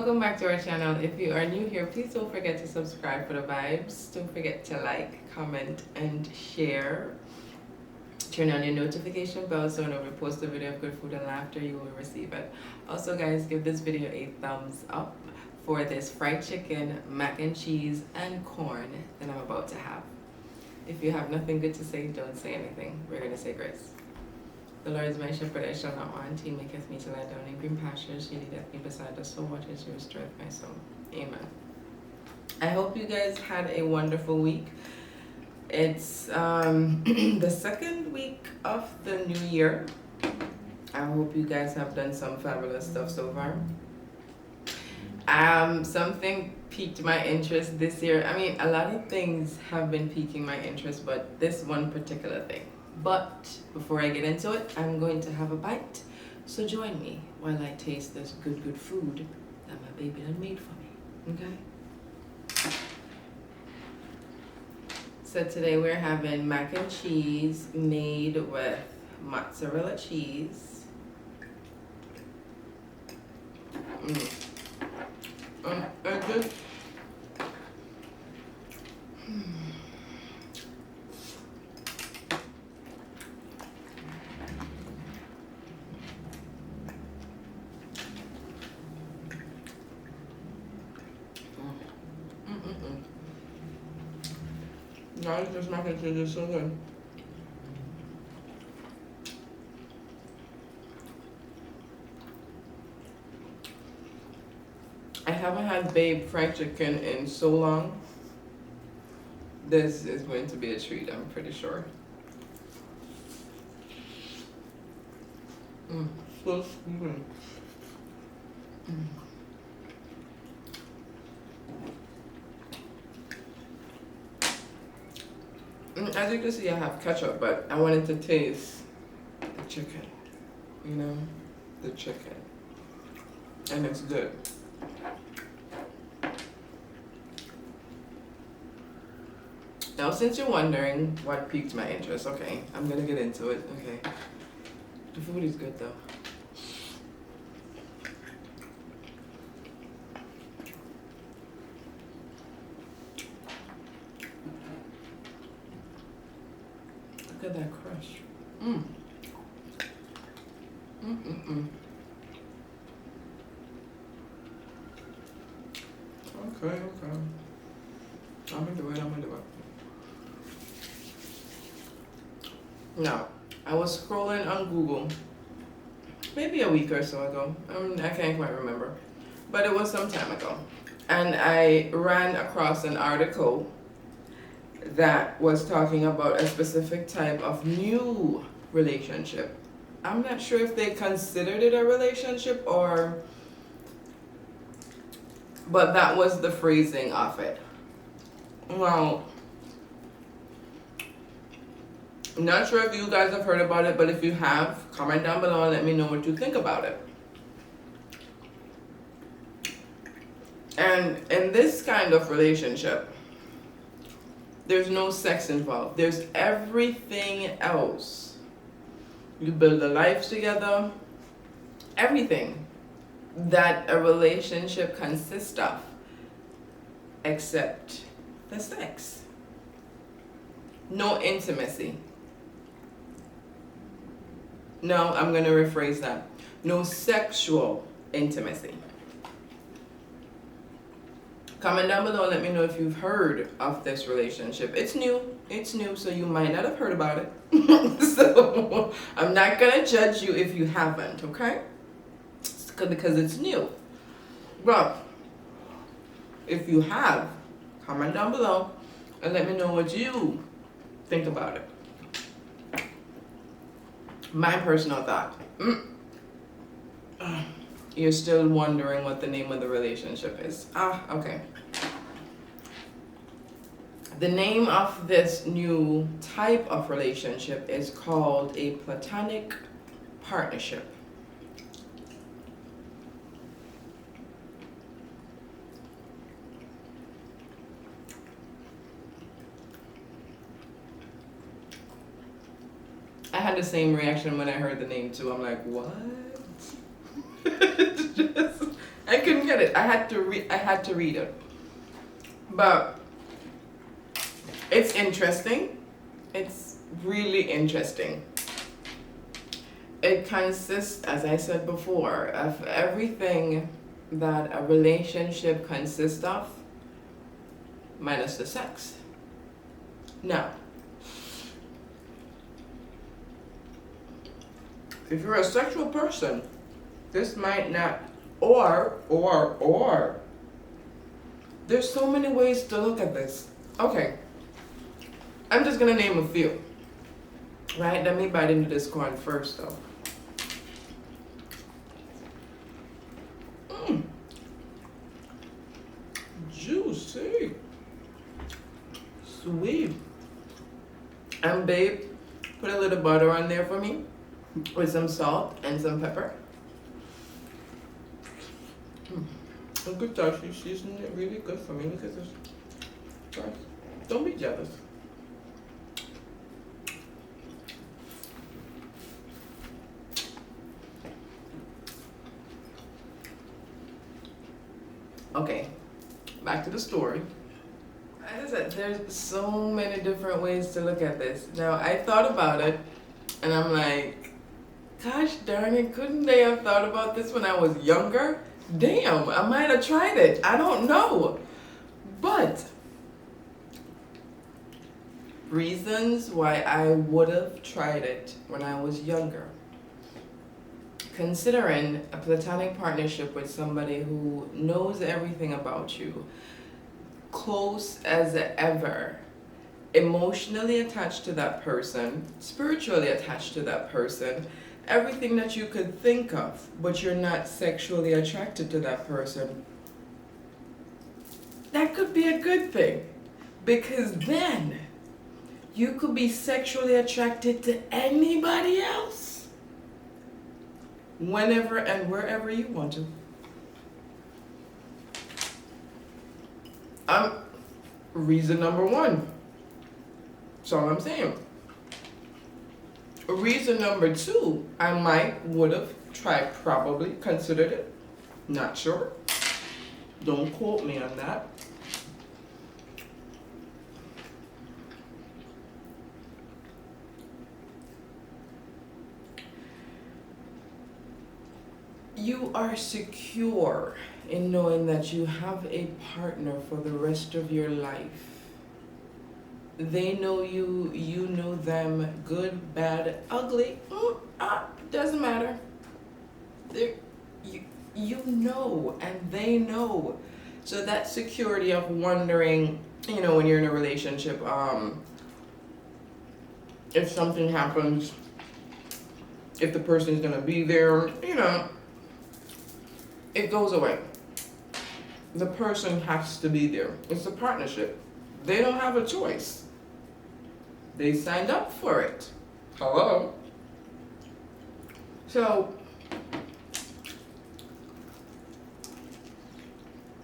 Welcome back to our channel. If you are new here, please don't forget to subscribe for the vibes. Don't forget to like, comment, and share. Turn on your notification bell so whenever we post a video of good food and laughter, you will receive it. Also, guys, give this video a thumbs up for this fried chicken, mac and cheese, and corn that I'm about to have. If you have nothing good to say, don't say anything. We're going to say grace. The Lord is my shepherd, I shall not want. He maketh me to lie down in green pastures. He leadeth me beside the still waters. He restoreth my soul. Amen. I hope you guys had a wonderful week. It's the second week of the new year. I hope you guys have done some fabulous stuff so far. Something piqued my interest this year. I mean, a lot of things have been piquing my interest, but this one particular thing. But before I get into it, I'm going to have a bite. So join me while I taste this good food that my baby done made for me. Okay? So today we're having mac and cheese made with mozzarella cheese. And just guys, this mac and cheese is so good. I haven't had Babe fried chicken in so long. This is going to be a treat, I'm pretty sure. So sweet. As you can see, I have ketchup, but I wanted to taste the chicken. You know, the chicken. And it's good. Now, since you're wondering what piqued my interest, okay, I'm gonna get into it, okay. The food is good though. Look at that crush. Okay. I'm gonna do it. Now, I was scrolling on Google maybe a week or so ago. I can't quite remember, but it was some time ago. And I ran across an article that was talking about a specific type of new relationship. I'm not sure if they considered it a relationship but that was the phrasing of it. Well, I'm not sure if you guys have heard about it, but if you have, comment down below and let me know what you think about it. And in this kind of relationship, there's no sex involved. There's everything else. You build a life together. Everything that a relationship consists of, except the sex. No intimacy. No, I'm going to rephrase that. No sexual intimacy. Comment down below and let me know if you've heard of this relationship. It's new, so you might not have heard about it. So I'm not gonna judge you if you haven't, okay? Because it's new. But if you have, comment down below and let me know what you think about it. My personal thought. You're still wondering what the name of the relationship is. Okay. The name of this new type of relationship is called a platonic partnership. I had the same reaction when I heard the name too. I'm like, what? I couldn't get it. I had to read it. But it's interesting. It's really interesting. It consists, as I said before, of everything that a relationship consists of, minus the sex. Now, if you're a sexual person, this might not, or, there's so many ways to look at this. Okay, I'm just gonna name a few. Right, let me bite into this corn first though. Juicy. Sweet. And babe, put a little butter on there for me with some salt and some pepper. A good job. She seasoned it really good for me. Look at this. Guys, don't be jealous. Okay, back to the story. As I said, there's so many different ways to look at this. Now, I thought about it, and I'm like, gosh darn it, couldn't they have thought about this when I was younger? Damn, I might have tried it. I don't know. But reasons why I would have tried it when I was younger. Considering a platonic partnership with somebody who knows everything about you, close as ever, emotionally attached to that person, spiritually attached to that person, everything that you could think of, but you're not sexually attracted to that person, that could be a good thing, because then you could be sexually attracted to anybody else whenever and wherever you want to. Reason number one. That's all I'm saying. Reason number two, I would have tried, probably considered it. Not sure. Don't quote me on that. You are secure in knowing that you have a partner for the rest of your life. They know you, you know them, good, bad, ugly, doesn't matter. You know, and they know. So that security of wondering, when you're in a relationship, if something happens, if the person's gonna be there, it goes away. The person has to be there. It's a partnership. They don't have a choice. They signed up for it. Hello? So,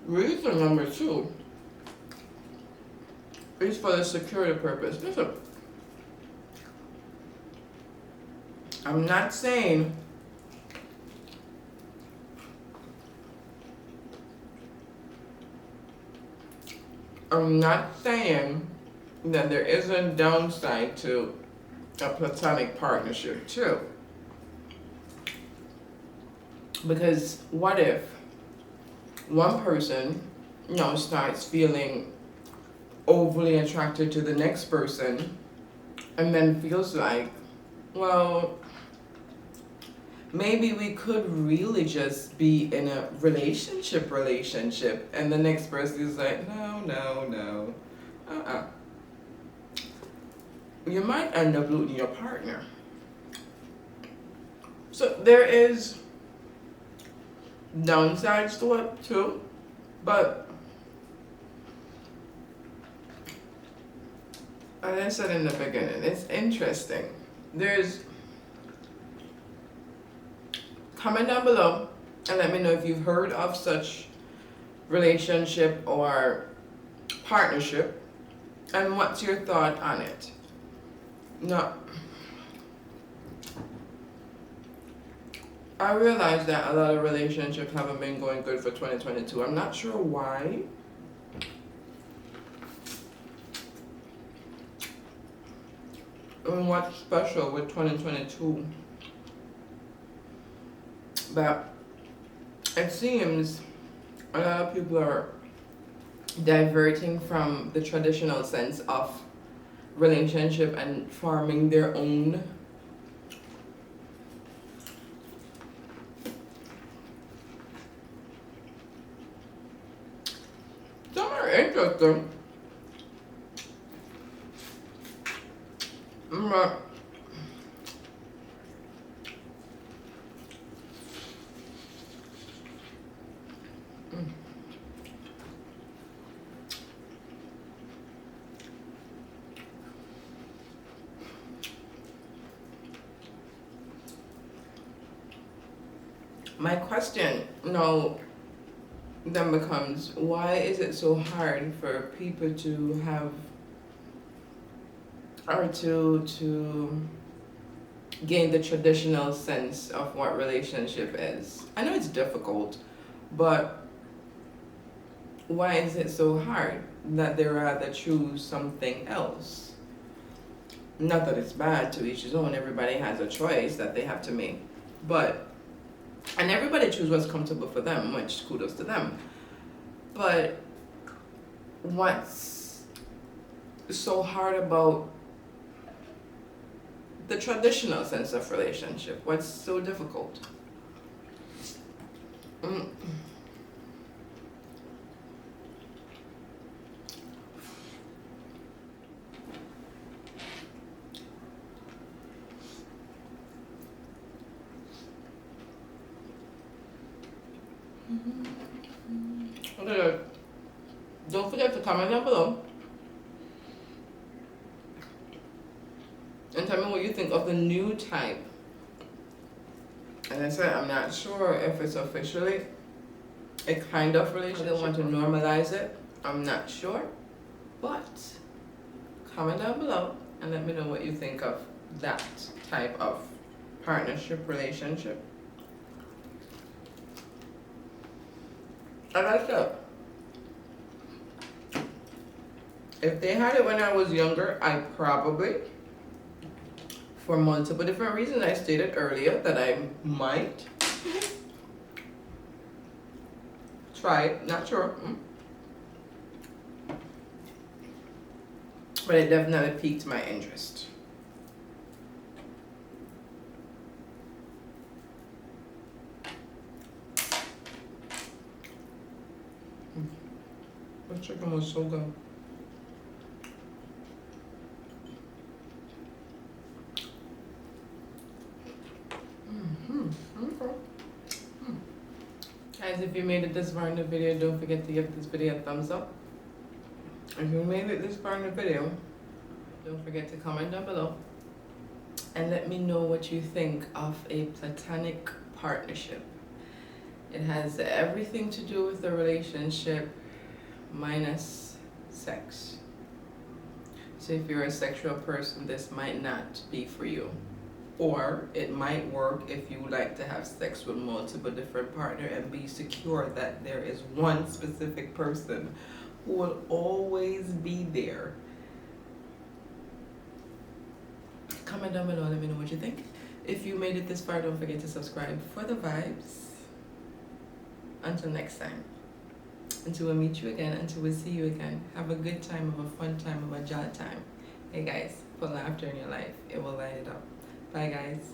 reason number two is for the security purpose. Listen, I'm not saying that there isn't a downside to a platonic partnership too. Because what if one person, starts feeling overly attracted to the next person and then feels like, well, maybe we could really just be in a relationship, and the next person is like, no. You might end up losing your partner. So there is downsides to it too, but as I said in the beginning, it's interesting. Comment down below and let me know if you've heard of such relationship or partnership and what's your thought on it. Now, I realized that a lot of relationships haven't been going good for 2022. I'm not sure why. And what's special with 2022. But it seems a lot of people are diverting from the traditional sense of relationship and forming their own. Some are interesting. But my question now then becomes, why is it so hard for people to have or to gain the traditional sense of what relationship is? I know it's difficult, but why is it so hard that they rather choose something else? Not that it's bad, to each his own, everybody has a choice that they have to make. But and everybody choose what's comfortable for them, which kudos to them. But what's so hard about the traditional sense of relationship? What's so difficult? Okay, don't forget to comment down below and tell me what you think of the new type. And I said, I'm not sure if it's officially a kind of relationship. They want to normalize it. I'm not sure. But comment down below and let me know what you think of that type of partnership relationship. And I said, if they had it when I was younger, I probably, for multiple different reasons I stated earlier, that I might try it, not sure. But it definitely piqued my interest. The chicken was so good. Guys, if you made it this far in the video, don't forget to give this video a thumbs up. If you made it this far in the video, don't forget to comment down below and let me know what you think of a platonic partnership. It has everything to do with the relationship minus sex. So if you're a sexual person, this might not be for you. Or it might work if you like to have sex with multiple different partners and be secure that there is one specific person who will always be there. Comment down below, let me know what you think. If you made it this far, don't forget to subscribe for the vibes. Until next time. Until we meet you again, until we see you again. Have a good time, have a fun time, have a jolly time. Hey guys, put laughter in your life. It will light it up. Bye guys.